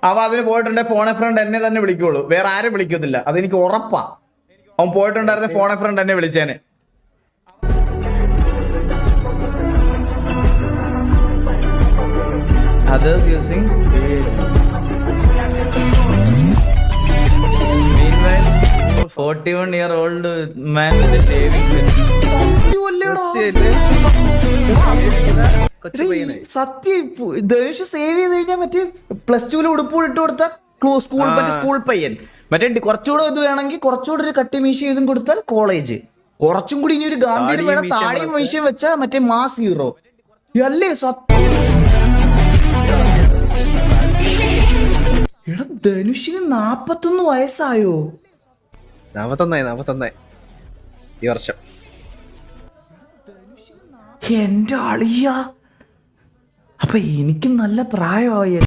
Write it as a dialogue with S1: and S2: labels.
S1: അവ അതിന് പോയിട്ടുണ്ടെ phone a friend എന്നെ തന്നെ വിളിക്കുള്ളൂ, വേറെ ആരും വിളിക്കത്തില്ല, അതെനിക്ക് ഉറപ്പാ. അവൻ പോയിട്ടുണ്ടായിരുന്ന ഫോൺ എ ഫ്രണ്ട് എന്നെ വിളിച്ചേനെ. Others using meanwhile 41-year-old man with a shaving സത്യം. ധനുഷ് സേവ് ചെയ്ത് കഴിഞ്ഞാൽ മറ്റേ +2 ഉടുപ്പ് ഇട്ട് കൊടുത്ത സ്കൂൾ പയ്യൻ. മറ്റേ കുറച്ചുകൂടെ ഇത് വേണമെങ്കിൽ കുറച്ചുകൂടെ ഒരു കട്ടി മീശ ഇതും കൊടുത്താൽ കോളേജ്. കുറച്ചും കൂടി ഇനി ഒരു ഗാന്ധിയിൽ വേണം താടിയും മീശയും വെച്ചാൽ മറ്റേ മാസ് ഹീറോ അല്ലേ? സത്യം. എടാ ധനുഷിന് 41 വയസ്സായോ?
S2: 41 ഈ വർഷം.
S1: എന്റെ അളിയ, അപ്പൊ എനിക്ക് നല്ല പ്രായമായി.